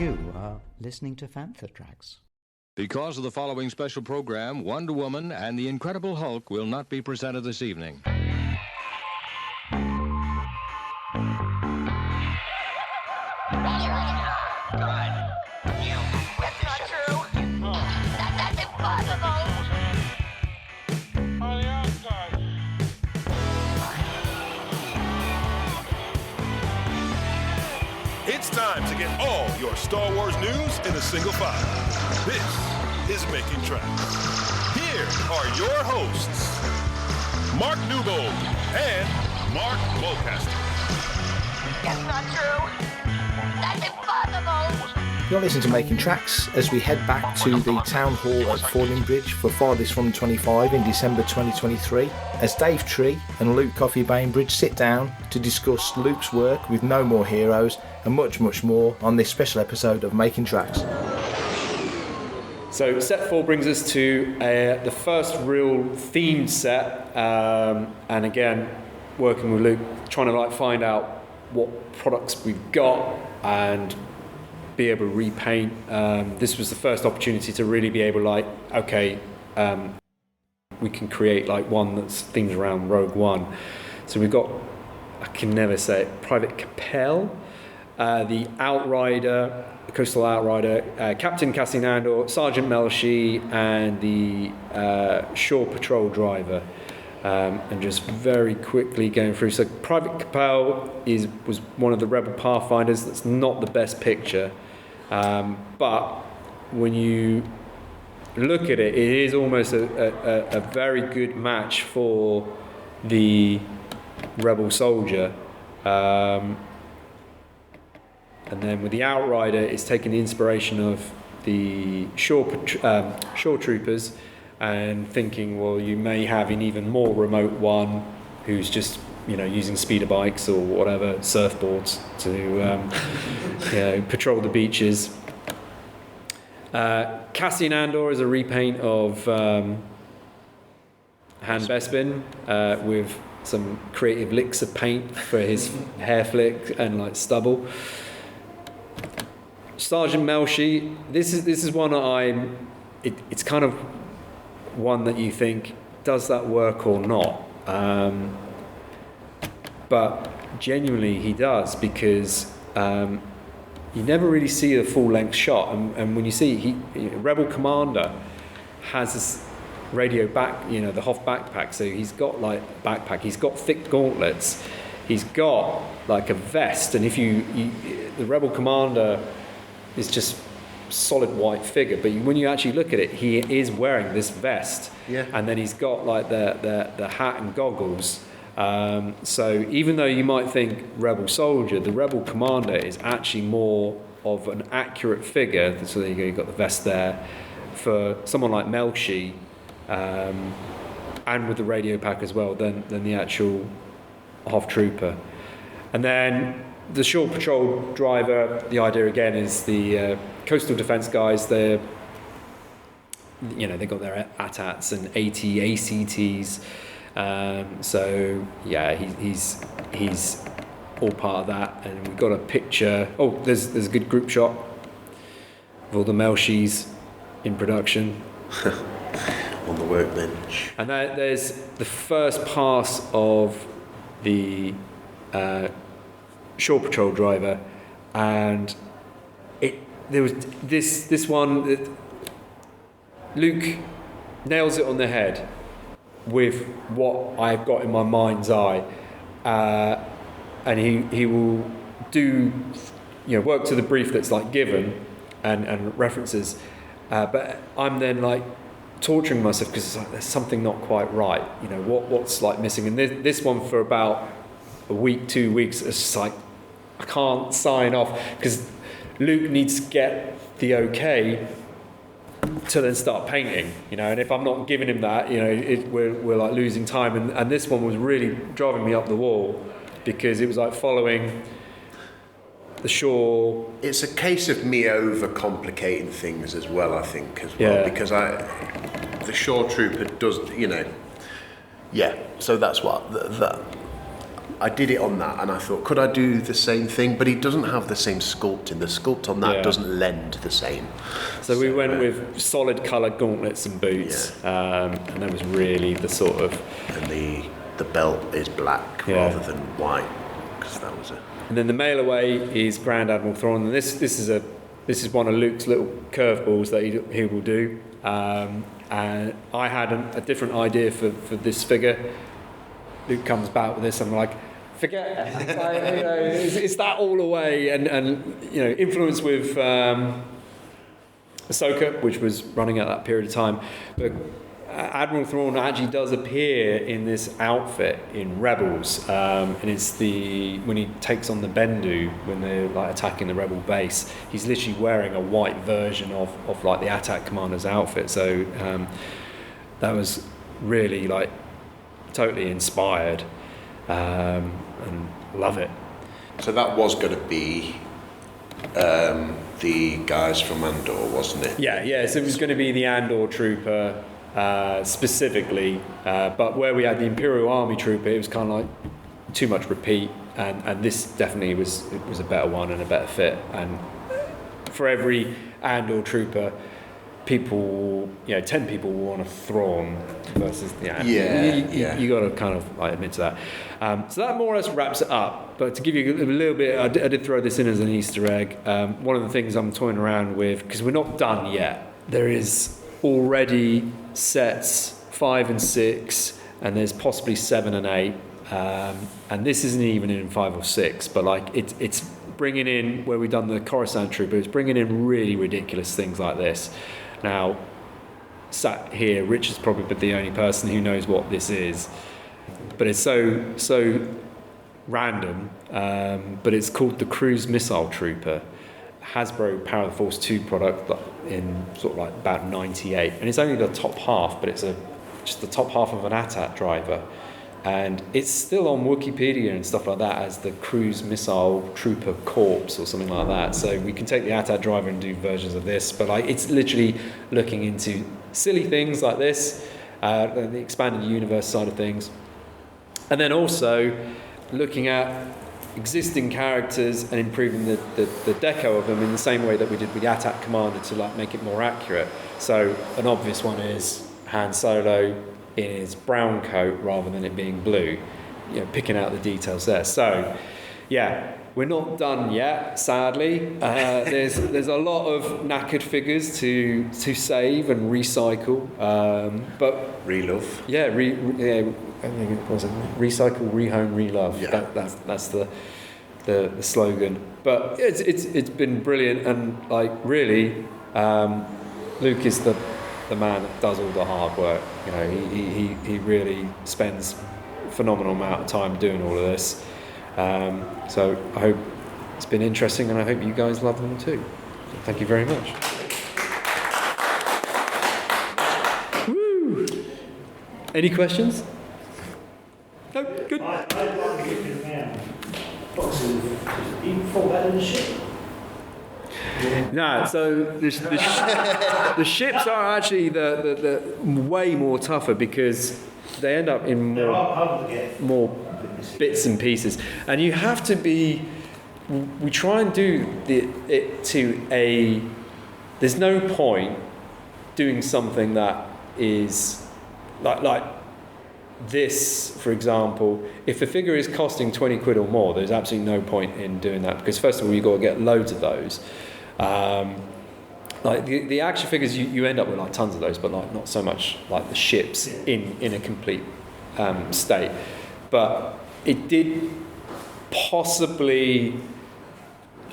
You are listening to Fantha Tracks. Because of the following special program, Wonder Woman and the Incredible Hulk will not be presented this evening. It's time to get all your Star Wars news in a single file. This is Making Tracks. Here are your hosts, Mark Newbold and Mark Mulcaster. It's not true. That's impossible. You're listening to Making Tracks as we head back to the Town Hall at Fordingbridge for Farthest From 25 in December 2023 as Dave Tree and Luke Coffey-Bainbridge sit down to discuss Luke's work with No More Heroes and much, much more on this special episode of Making Tracks. So set 4 brings us to the first real themed set, and again, working with Luke, trying to find out what products we've got and be able to repaint. This was the first opportunity to really be able we can create one that's themed around Rogue One. So we've got, I can never say it, Private Capel, the Outrider, the Coastal Outrider, Captain Cassian Andor, Sergeant Melshi, and the Shore Patrol Driver. And just very quickly going through. So Private Capel was one of the Rebel Pathfinders. That's not the best picture, but when you look at it, it is almost a very good match for the Rebel soldier. And then with the Outrider, it's taking the inspiration of the shore troopers and thinking, well, you may have an even more remote one who's just, using speeder bikes or whatever, surfboards to, patrol the beaches. Cassian Andor is a repaint of Han Bespin with some creative licks of paint for his hair flick and stubble. Sergeant Melshi, this is one it's kind of one that you think, does that work or not? But genuinely he does, because you never really see a full length shot, and when you see Rebel Commander has this radio back, the Hoth backpack, so he's got backpack, he's got thick gauntlets, he's got a vest, and if the Rebel Commander is just solid white figure, but when you actually look at it, he is wearing this vest, and then he's got the hat and goggles. So even though you might think Rebel soldier, the Rebel Commander is actually more of an accurate figure. So there you go, you've got the vest there for someone like Melshi, and with the radio pack as well, than the actual Hoth trooper. And then the Shore Patrol Driver, the idea again is the coastal defence guys. They've got their AT-ATs and AT-ACTs. So yeah, he's all part of that. And we've got a picture. Oh, there's a good group shot of all the Melshis in production on the workbench. And there's the first pass of the Shore Patrol Driver, and there was this one. Luke nails it on the head with what I've got in my mind's eye, and he will do work to the brief that's given and references, but I'm then torturing myself because it's there's something not quite right. What's missing, and this one for about a week, 2 weeks, it's just I can't sign off because Luke needs to get the okay to then start painting, and if I'm not giving him that, we're losing time, and this one was really driving me up the wall because it was following the shore. It's a case of me overcomplicating things as well, I think, as well, because the shore trooper does, so that's what I did it on that, and I thought, could I do the same thing? But it doesn't have the same sculpt, and the sculpt on that doesn't lend the same. So we went with solid coloured gauntlets and boots, and that was really the sort of... And the belt is black rather than white, because that was a... And then the mail away is Grand Admiral Thrawn, and this is one of Luke's little curveballs that he will do. And I had a different idea for this figure. Luke comes back with this, I'm like, forget it. Like, it's that all away, and influence with Ahsoka, which was running at that period of time. But Admiral Thrawn actually does appear in this outfit in Rebels, and it's when he takes on the Bendu when they're like attacking the Rebel base. He's literally wearing a white version of like the attack commander's outfit. So that was really like totally inspired, and love it. So that was going to be the guys from Andor, wasn't it? Yeah. So it was going to be the Andor trooper. Specifically, but where we had the Imperial Army trooper, it was kind of like too much repeat, and this definitely was a better one and a better fit. And for every Andor trooper, 10 people will want a Thrawn versus you got to kind of like admit to that. So that more or less wraps it up. But to give you a little bit, I did throw this in as an Easter egg. One of the things I'm toying around with, because we're not done yet, there is already sets 5 and 6, and there's possibly 7 and 8, and this isn't even in 5 or 6, but like it's bringing in, where we've done the Coruscant trooper, it's bringing in really ridiculous things like this. Now, sat here, Rich is probably the only person who knows what this is, but it's so random, but it's called the Cruise Missile Trooper. Hasbro Power of the Force 2 product in sort of like about 98, and it's only the top half, but it's just the top half of an AT-AT driver, and it's still on Wikipedia and stuff like that as the Cruise Missile Trooper Corps or something like that. So we can take the AT-AT driver and do versions of this, but like it's literally looking into silly things like this, the expanded universe side of things, and then also looking at existing characters and improving the deco of them in the same way that we did with the AT-AT Commander to like make it more accurate. So an obvious one is Han Solo in his brown coat rather than it being blue, picking out the details there. So yeah, we're not done yet, sadly. There's a lot of knackered figures to save and recycle, but Relove. I think it was recycle, rehome, relove. Yeah. That's the slogan. But it's been brilliant, and like really, Luke is the man that does all the hard work. He really spends a phenomenal amount of time doing all of this. So I hope it's been interesting, and I hope you guys love them too. So thank you very much. Woo! Any questions? No, good. I'd like to get around boxes. You fall that in the ship? No, so the ships are actually the way more tougher because they end up in more bits and pieces, and you have to be. We try and do it to a. There's no point doing something that is like this, for example. If the figure is costing 20 quid or more, there's absolutely no point in doing that because first of all you've got to get loads of those. Like the action figures, you end up with like tons of those, but like not so much like the ships in a complete state. But it did possibly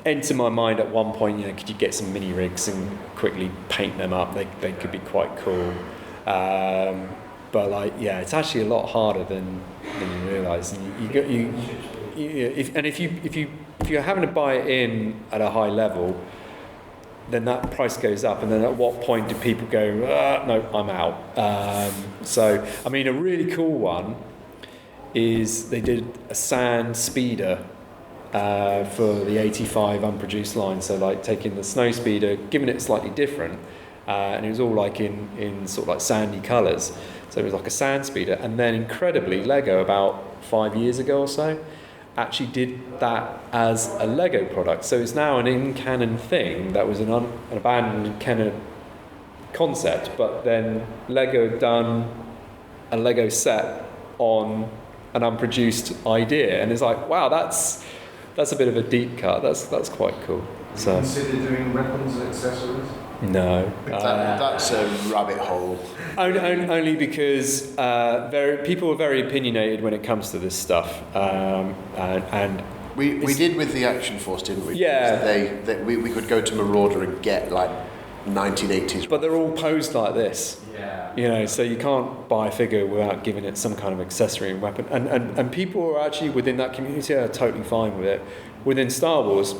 enter my mind at one point, could you get some mini rigs and quickly paint them up? They could be quite cool. But like, it's actually a lot harder than you realise. And if you're having to buy it in at a high level, then that price goes up. And then at what point do people go, no, I'm out? So, I mean, a really cool one is they did a sand speeder for the 85 unproduced line. So like taking the snow speeder, giving it slightly different, and it was all like in sort of like sandy colours. So it was like a sand speeder, and then incredibly Lego about 5 years ago or so actually did that as a Lego product. So it's now an in-canon thing that was an abandoned canon concept, but then Lego done a Lego set on an unproduced idea, and it's like, wow, that's a bit of a deep cut. That's quite cool. So consider doing weapons and accessories? No, that's a rabbit hole. Only because people are very opinionated when it comes to this stuff, and we did with the Action Force, didn't we? Yeah. We could go to Marauder and get like 1980s. But they're all posed like this. Yeah. You know, so you can't buy a figure without giving it some kind of accessory and weapon. And people are actually within that community are totally fine with it. Within Star Wars,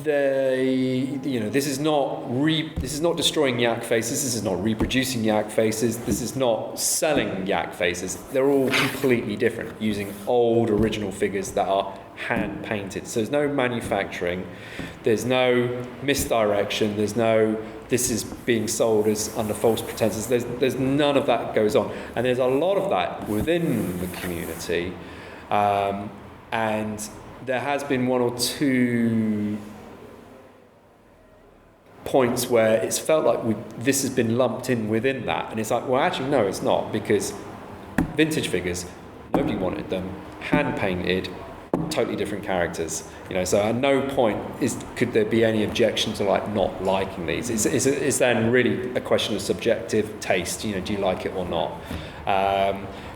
this is not destroying yak faces. This is not reproducing yak faces. This is not selling yak faces. They're all completely different, using old original figures that are hand painted. So there's no manufacturing. There's no misdirection. There's no this is being sold as under false pretenses. There's none of that goes on, and there's a lot of that within the community, and there has been one or two points where it's felt like this has been lumped in within that, and it's like, well, actually no, it's not, because vintage figures, nobody wanted them, hand painted, totally different characters, you know. So at no point could there be any objection to like not liking these. It's then really a question of subjective taste, you know, do you like it or not?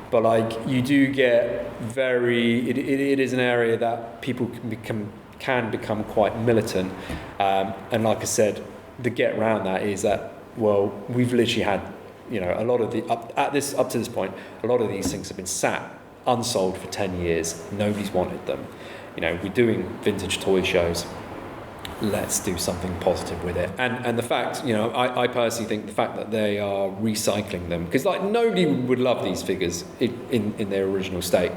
But like you do get it is an area that people can become quite militant, and like I said, the get around that is that, well, we've literally had, you know, a lot of up to this point, a lot of these things have been sat unsold for 10 years. Nobody's wanted them. You know, we're doing vintage toy shows. Let's do something positive with it. And the fact, you know, I personally think the fact that they are recycling them, because like nobody would love these figures in their original state.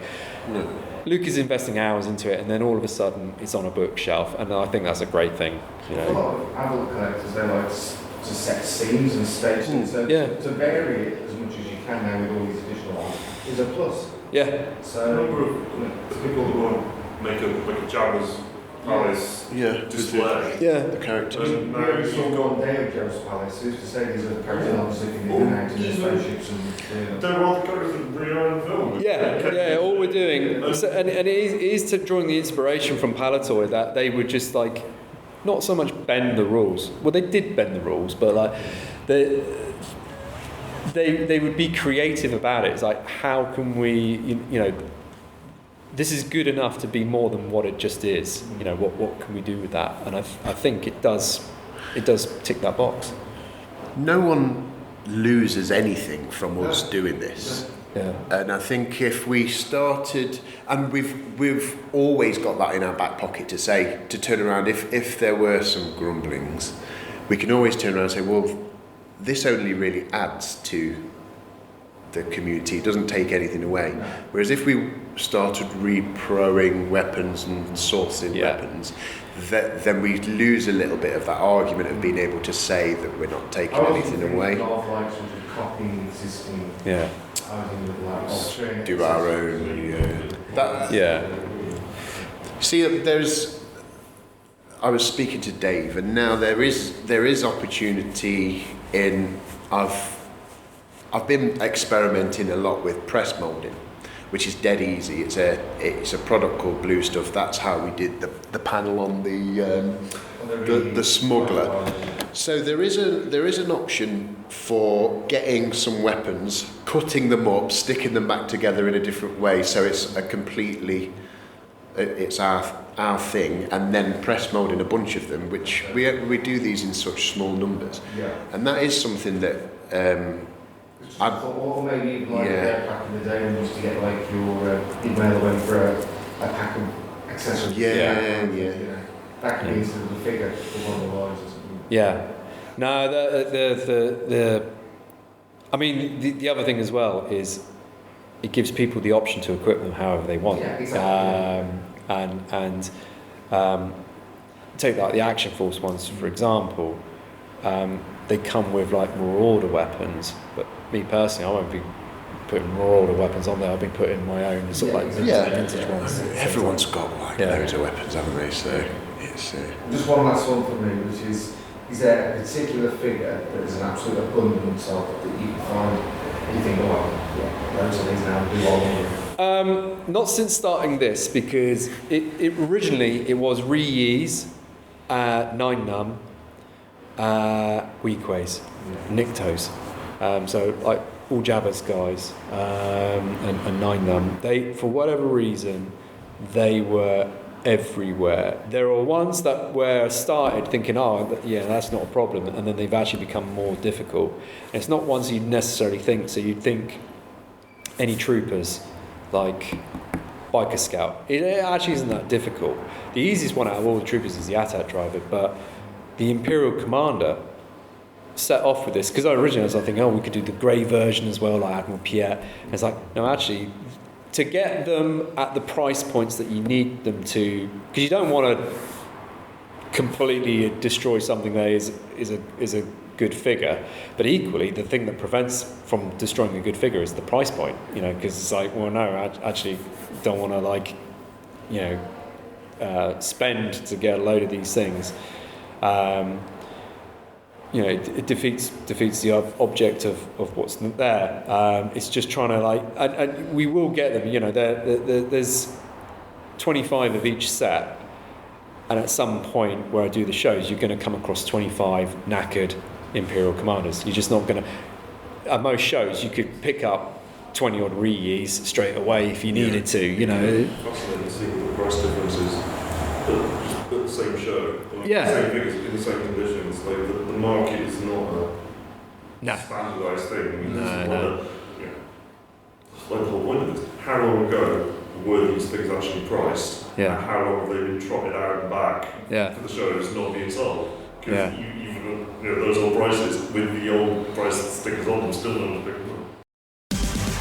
No. Luke is investing hours into it, and then all of a sudden it's on a bookshelf, and I think that's a great thing. You know, a lot of adult collectors, they like to set scenes and stations, so to vary it as much as you can now with all these additional ones is a plus. Yeah. So a number of people who want to make a Jabba's Palace display. Yeah. The characters. We always saw one day of Jabba's Palace. Who's to say these are characters obviously in and out in their spaceships and Don't want the characters in the own film. Yeah. All we're doing, and it is to drawing the inspiration from Palatoy that they would just like not so much bend the rules. Well, they did bend the rules, but like they would be creative about it. It's like, how can we, you know, this is good enough to be more than what it just is. You know, what can we do with that? And I think it does tick that box. No one loses anything from us doing this. Yeah. And I think if we started, and we've always got that in our back pocket to turn around, if there were some grumblings, we can always turn around and say, well, this only really adds to the community, it doesn't take anything away. Whereas if we started reproing weapons and sourcing weapons, then we lose a little bit of that argument of being able to say that we're not taking anything away. Copying existing. Do our own. See, I was speaking to Dave, and now there is opportunity in. I've been experimenting a lot with press moulding, which is dead easy. It's a product called Blue Stuff. That's how we did the panel on the smuggler. So there is an option for getting some weapons, cutting them up, sticking them back together in a different way. So it's it's our thing, and then press moulding a bunch of them, which we do these in such small numbers, and that is something that. Or maybe even back in the day when you used to get like your email away for a pack of accessories. Yeah. That could be sort of the figure for one of the lines or something. Yeah. No, I mean, the other thing as well is it gives people the option to equip them however they want. Yeah, exactly. And take like the Action Force ones, for example. They come with like Marauder weapons, but me personally, I won't be putting more older weapons on there. I've been putting my own sort of like vintage ones. Everyone's got like loads of weapons, haven't they? So it's. Just one last one for me, which is there a particular figure that is an absolute abundance of that you can find? You think, loads of these now, do all not since starting this, because it originally it was Re-Yees, 9-num, Weekways, Nictos. So like all Jabbas guys and 9-num. They, for whatever reason, they were everywhere. There are ones that were started thinking, that's not a problem, and then they've actually become more difficult. And it's not ones you'd necessarily think. So you'd think any troopers, like Biker Scout, it actually isn't that difficult. The easiest one out of all the troopers is the ATAT driver, but the Imperial Commander set off with this, because originally I was thinking, we could do the grey version as well, like Admiral Piet. And it's like, no, actually, to get them at the price points that you need them to, because you don't want to completely destroy something that is a good figure, but equally the thing that prevents from destroying a good figure is the price point, because it's like, well, no, I actually don't want to spend to get a load of these things. It defeats the object of what's there. It's just trying to and we will get them. There's 25 of each set, and at some point where I do the shows, you're going to come across 25 knackered Imperial Commanders. You're just not going to. At most shows, you could pick up 20 odd Re-Yees straight away if you needed to. Fascinating to see the price differences. At the same show, same figures in the same conditions. Like the market is not a standardised thing. Like the whole point of this. How long ago were these things actually priced? Yeah. And how long have they been trotted out and back for the shows not being sold? Because those old prices with the old price stickers on them still don't pick them up.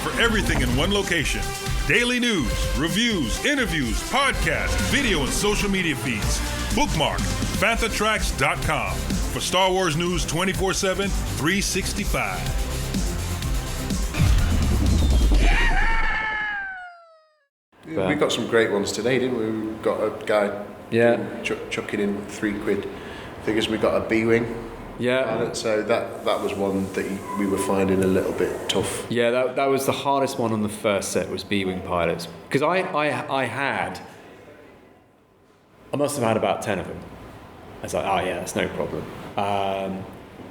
For everything in one location. Daily news, reviews, interviews, podcasts, video and social media feeds. Bookmark FanthaTracks.com for Star Wars news 24/7, 365. We got some great ones today, didn't we? We got a guy chucking in £3 figures. We got a B-Wing. Yeah. So that was one that we were finding a little bit tough. Yeah, that was the hardest one on the first set, was B-Wing pilots. Because I must have had about 10 of them. I was like, that's no problem.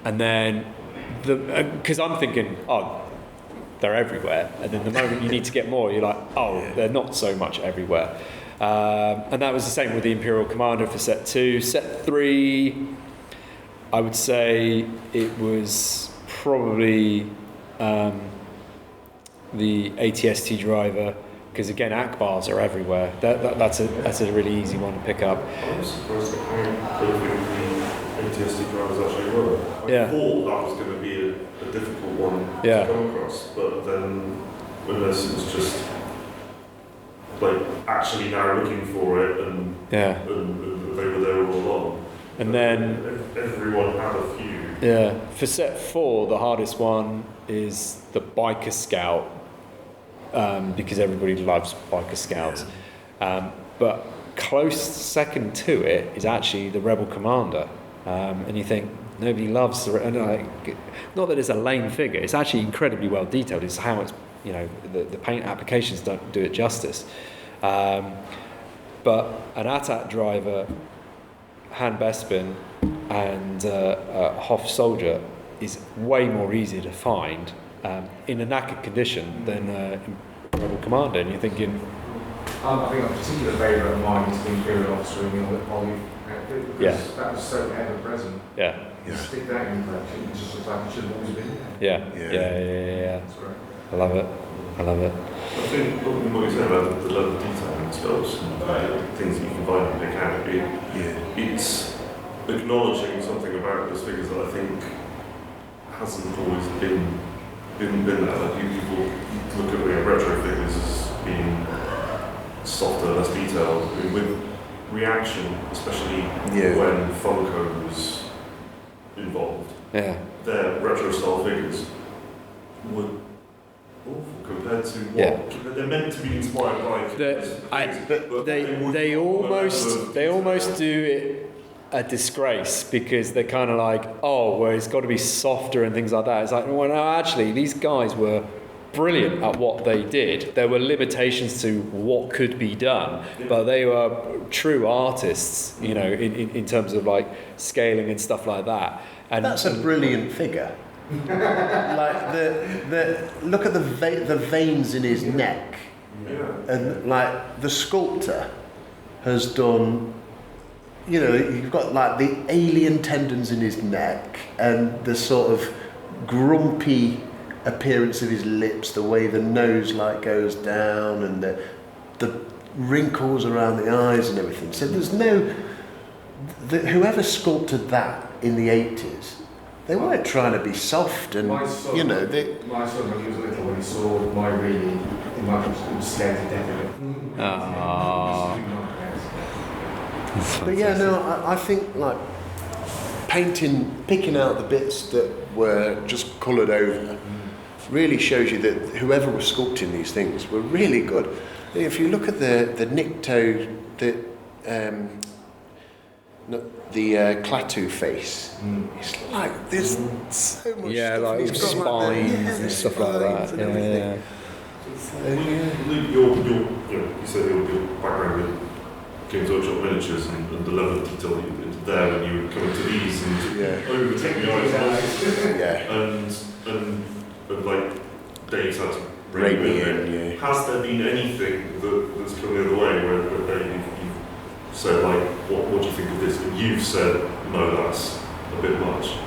And then, because I'm thinking, they're everywhere. And then the moment you need to get more, you're like, they're not so much everywhere. And that was the same with the Imperial Commander for set 2. Set 3... I would say it was probably the ATST driver, because again, Akbars are everywhere. That's a really easy one to pick up. I'm surprised at how perfect the ATST drivers actually were. I thought that was going to be a difficult one to come across, but then when this was just like actually now looking for it and they were there all along. And then everyone had a few. Yeah, for set 4, the hardest one is the Biker Scout, because everybody loves Biker Scouts. But close second to it is actually the Rebel Commander, and you think nobody loves not that it's a lame figure. It's actually incredibly well detailed. It's how it's the paint applications don't do it justice. But an ATAT driver, Han Bespin, and Hoth Soldier is way more easy to find in a knackered condition than Rebel Commander, and you're thinking... I think a particular favourite of mine is the Imperial Officer in the Olive outfit, because that was so ever-present. Yeah. Stick that in collection, it just looks like it should have always been there. Yeah. That's great. I love it. I think what you said about the level of detail in spells, things that you can find and pick out, it's acknowledging something about those figures that I think hasn't always been there. Like people look at retro figures as being softer, less detailed. I mean, with reaction, especially when Funko was involved, their retro style figures were awful compared to what they're meant to be inspired by. They almost do it a disgrace because they're kind of like, oh, well, it's got to be softer and things like that. It's like, well, no, actually, these guys were brilliant at what they did. There were limitations to what could be done, but they were true artists, you know, in terms of like scaling and stuff like that. And that's a brilliant figure. Like the look at the veins in his neck, and like the sculptor has done. You know, you've got like the alien tendons in his neck and the sort of grumpy appearance of his lips, the way the nose like goes down, and the wrinkles around the eyes and everything. So there's whoever sculpted that in the 80s, they weren't trying to be soft and my son, my son, when he was little, when he saw my reading, he was scared to death of it. But yeah, no, I think like picking out the bits that were just coloured over, really shows you that whoever was sculpting these things were really good. If you look at the Nikto, the Klaatu face, it's like there's so much stuff. Like he's got spines and stuff like that. You said your background with Games Workshop miniatures and the level of detail that you did there when you were coming to these and overtake the eyes and like Dave's had to bring me in. Has there been anything that's come the other way where you've said like, what do you think of this? And you've said, no, that's a bit much.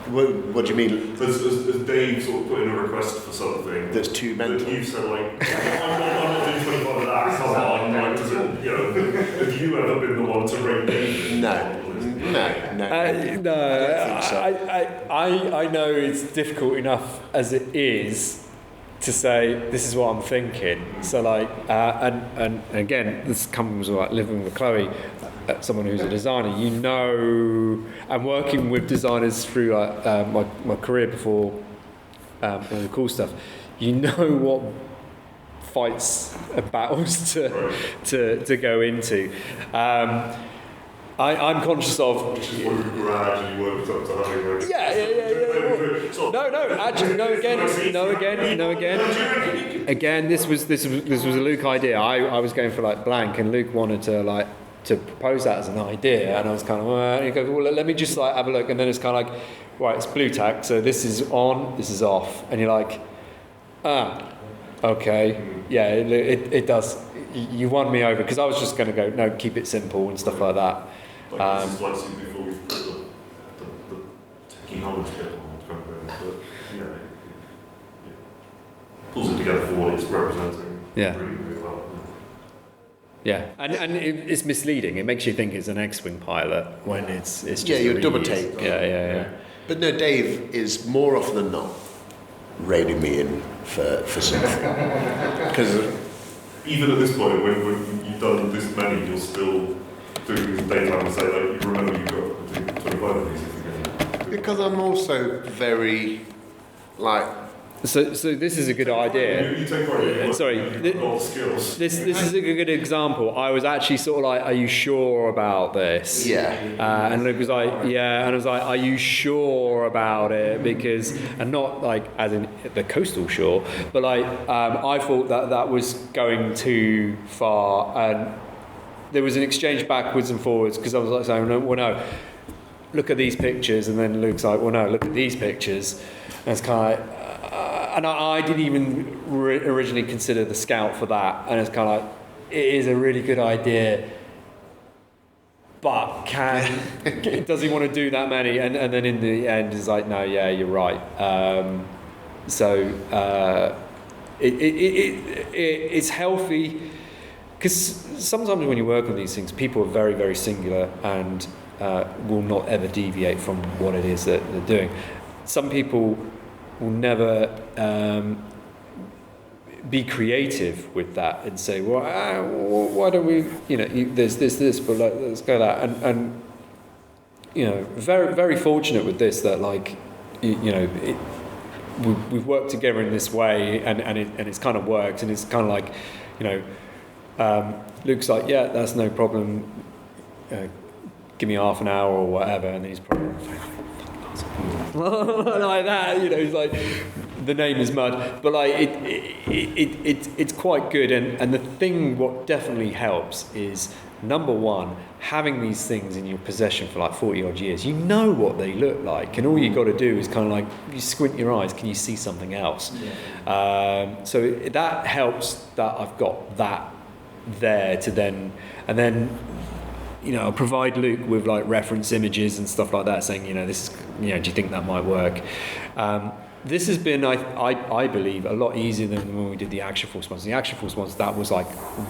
What do you mean? As Dave sort of put in a request for something that's too mental. You've said like, I'm not doing 25 of that. Come on, like, have you ever been the one to rate Dave? No. I know it's difficult enough as it is to say this is what I'm thinking. So like, and again, this comes with like living with Chloe. Someone who's a designer, you know, and working with designers through my career before all the cool stuff, you know what fights and battles to go into. I'm conscious of. Which is what you gradually worked up to having. No. Again, this was a Luke idea. I was going for like blank, and Luke wanted to propose that as an idea, and I was kind of, and he goes, well, let me just like have a look, and then it's kind of like, right, it's blue tack, so this is on, this is off, and you're like, okay, yeah, it does. You won me over because I was just going to go, no, keep it simple and stuff like that. Like this is like before we've put the techie knowledge bit on, but yeah, it pulls it together for what it's representing. Yeah. Really well. Yeah, and it's misleading. It makes you think it's an X-wing pilot when it's just you're double take. Yeah. But no, Dave is more often than not reining me in for something. Because even at this point, when you've done this many, you're still doing this daytime and say like, you remember you got 25 of these. Because I'm also very like. So this is a good idea. You take credit. Sorry, skills. This is a good example. I was actually sort of like, "Are you sure about this?" Yeah. And Luke was like, "Yeah," and I was like, "Are you sure about it?" Because, and not like as in the coastal shore, but like I thought that was going too far, and there was an exchange backwards and forwards because I was like saying, "Well, no, look at these pictures," and then Luke's like, "Well, no, look at these pictures," and it's kind of like. And I didn't even originally consider the scout for that, and it's kind of like, it is a really good idea, but does he want to do that many? And then in the end, it's like, no, yeah, you're right. It's healthy, because sometimes when you work on these things, people are very, very singular and will not ever deviate from what it is that they're doing. Some people will never be creative with that and say, well, why don't we, there's this, but like, let's go that. And very, very fortunate with this that, like, we've worked together in this way, and it's kind of worked, and it's kind of like, Luke's like, yeah, that's no problem. Give me half an hour or whatever, and then he's probably like that. He's like, the name is mud, but like it's quite good. And the thing what definitely helps is, number one, having these things in your possession for like 40 odd years, you know what they look like, and all you got to do is kind of like, you squint your eyes, can you see something else? So that helps that I've got that there to then, and then I'll provide Luke with like reference images and stuff like that, saying, this is, do you think that might work? This has been, I believe, a lot easier than when we did the Action Force ones. The Action Force ones, that was like,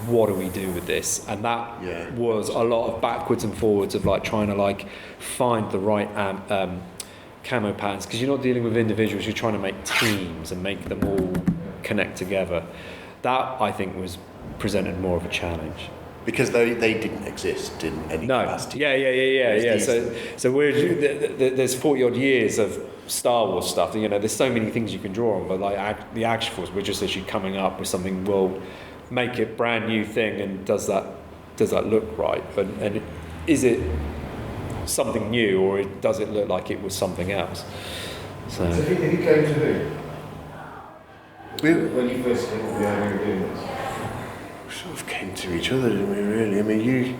what do we do with this? And that was a lot of backwards and forwards of like trying to like find the right camo patterns, because you're not dealing with individuals, you're trying to make teams and make them all connect together. That, I think, was presented more of a challenge. Because they didn't exist in any capacity. Yeah. So there's 40 odd years of Star Wars stuff. There's so many things you can draw on, but like the Action Force, we're just actually coming up with something. We'll make it brand new thing, and does that look right? And is it something new, or does it look like it was something else? So who came to who? When you first came up with the idea of doing this? Sort of came to each other, didn't we, really? I mean,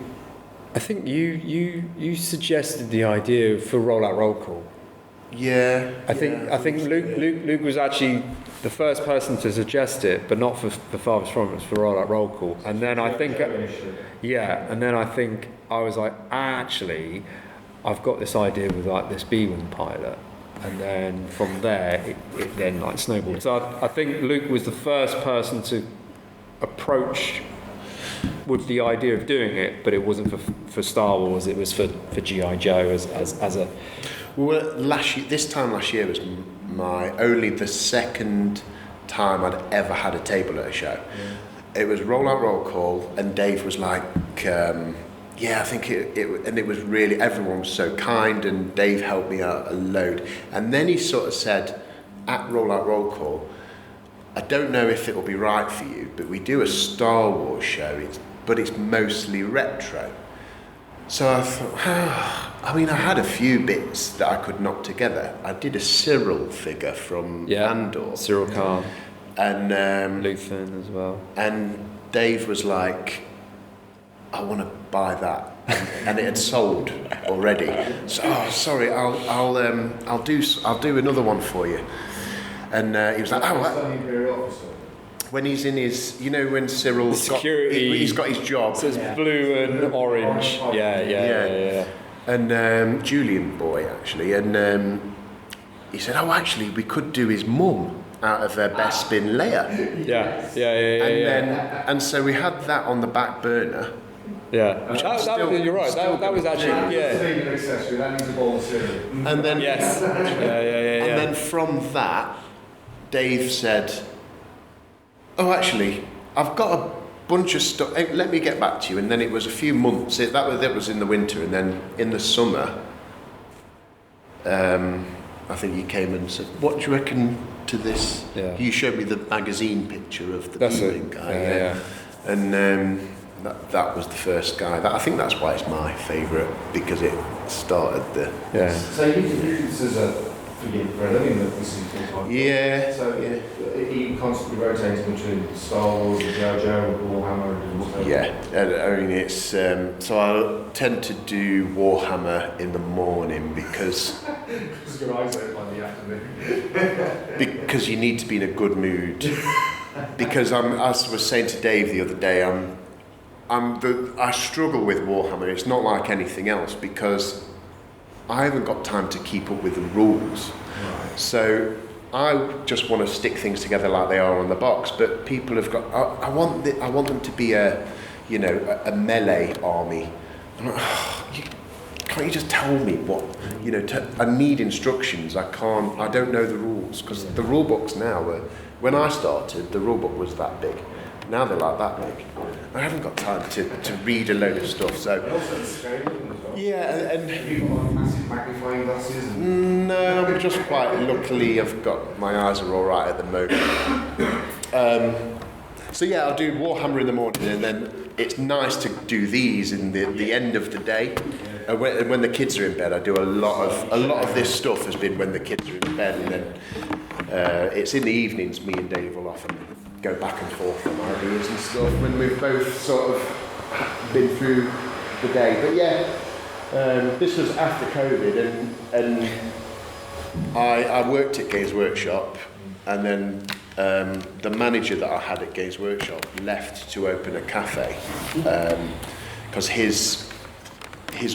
I think you suggested the idea for Rollout Roll Call. Yeah. I think Luke was actually the first person to suggest it, but not for Farthest From, it was for Rollout Roll Call. And then I think I was like, actually, I've got this idea with like this B-wing pilot. And then from there, it then like snowballed. So I think Luke was the first person to approach with the idea of doing it, but it wasn't for Star Wars, it was for G.I. Joe as a... Well, this time last year was only the second time I'd ever had a table at a show. It was Rollout Roll Call, and Dave was like, I think it was really, everyone was so kind, and Dave helped me out a load. And then he sort of said, at Rollout Roll Call, I don't know if it'll be right for you, but we do a Star Wars show, but it's mostly retro. So I thought, I had a few bits that I could knock together. I did a Cyril figure from Andor. Cyril Khan. And Luthen as well. And Dave was like, I want to buy that. And it had sold already. So, sorry, I'll do another one for you. And he was like, when he's in his, when Cyril's he's got his job. So it's blue and orange. Yeah. And Julian boy, actually. And he said, actually, we could do his mum out of Bespin Leia. And so we had that on the back burner. Yeah, you're right. That was actually That needs a bowl of cereal. And then And then from that, Dave said, actually, I've got a bunch of stuff. Let me get back to you. And then it was a few months. That was in the winter, and then in the summer, I think you came and said, "What do you reckon to this?" Yeah. You showed me the magazine picture of the B-wing guy. Yeah. And that was the first guy. I think that's why it's my favourite, because it started the... Yeah. So you this is for a living that this is full-time? Yeah. So you constantly rotating between Star Wars and G.I. Joe and Warhammer and stuff? Yeah. It's... so I tend to do Warhammer in the morning because... Because your eyes open by the afternoon. Because you need to be in a good mood. Because as I was saying to Dave the other day, I struggle with Warhammer. It's not like anything else because I haven't got time to keep up with the rules. Right. So I just want to stick things together like they are on the box. But people have got. I want them to be a melee army. I'm like, can't you just tell me what? I need instructions. I don't know the rules because the rule books now were. When I started, the rule book was that big. Now they're like that big. I haven't got time to read a load of stuff. So Yeah, and Have you got like massive magnifying glasses? no, I'm just quite luckily I've got my eyes are all right at the moment. So yeah, I'll do Warhammer in the morning, and then it's nice to do these in the end of the day. And when the kids are in bed, I do a lot of this stuff has been when the kids are in bed, and then it's in the evenings. Me and Dave will often go back and forth on ideas and stuff when we've both sort of been through the day. But yeah, this was after COVID, and I worked at Games Workshop, and then the manager that I had at Games Workshop left to open a cafe because his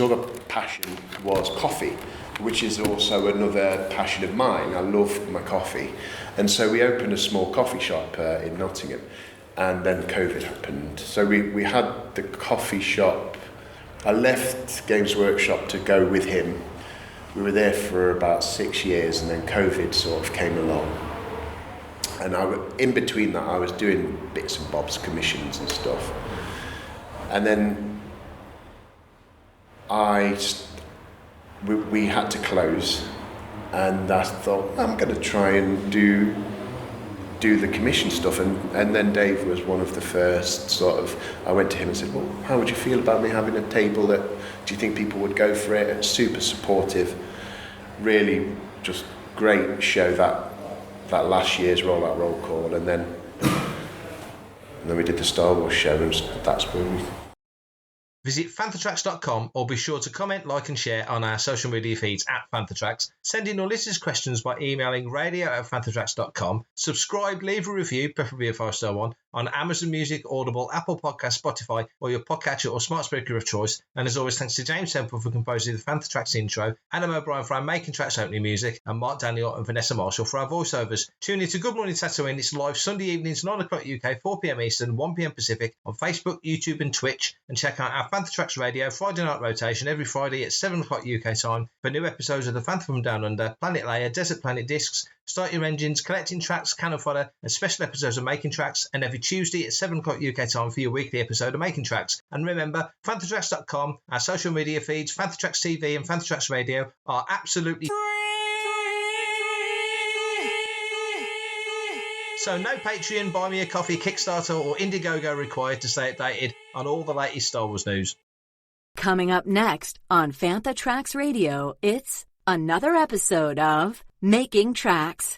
other passion was coffee, which is also another passion of mine. I love my coffee, and so we opened a small coffee shop in Nottingham, and then COVID happened. So we had the coffee shop. I left Games Workshop to go with him. We were there for about 6 years, and then COVID sort of came along. And in between that, I was doing bits and bobs, commissions and stuff. And then we had to close, and I thought, I'm going to try and do the commission stuff. And then Dave was one of the first sort of, I went to him and said, well, how would you feel about me having a table do you think people would go for it? And super supportive, really just great show that last year's Rollout Roll Call, and then we did the Star Wars show, and that's when we... Visit fanthatracks.com or be sure to comment, like and share on our social media feeds at Fantha Tracks. Send in your listeners' questions by emailing radio@fanthatracks.com. Subscribe, leave a review, preferably a 5-star one, on Amazon Music, Audible, Apple Podcasts, Spotify, or your podcatcher or smart speaker of choice. And as always, thanks to James Temple for composing the Fantha Tracks intro, Adam O'Brien for our Making Tracks opening music, and Mark Daniel and Vanessa Marshall for our voiceovers. Tune in to Good Morning Tatooine. It's live Sunday evenings, 9 o'clock UK, 4 p.m. Eastern, 1 p.m. Pacific, on Facebook, YouTube, and Twitch. And check out our Fantha Tracks Radio Friday night rotation every Friday at 7 o'clock UK time for new episodes of the Fantha from Down Under, Planet Layer, Desert Planet Discs, Start Your Engines, Collecting Tracks, Cannon Fodder, and special episodes of Making Tracks, and every Tuesday at 7 o'clock UK time for your weekly episode of Making Tracks. And remember, fanthatracks.com, our social media feeds, Fantha Tracks TV and Fantha Tracks Radio are absolutely so no Patreon, Buy Me a Coffee, Kickstarter or Indiegogo required to stay updated on all the latest Star Wars news. Coming up next on Fantha Tracks Radio, it's another episode of Making Tracks.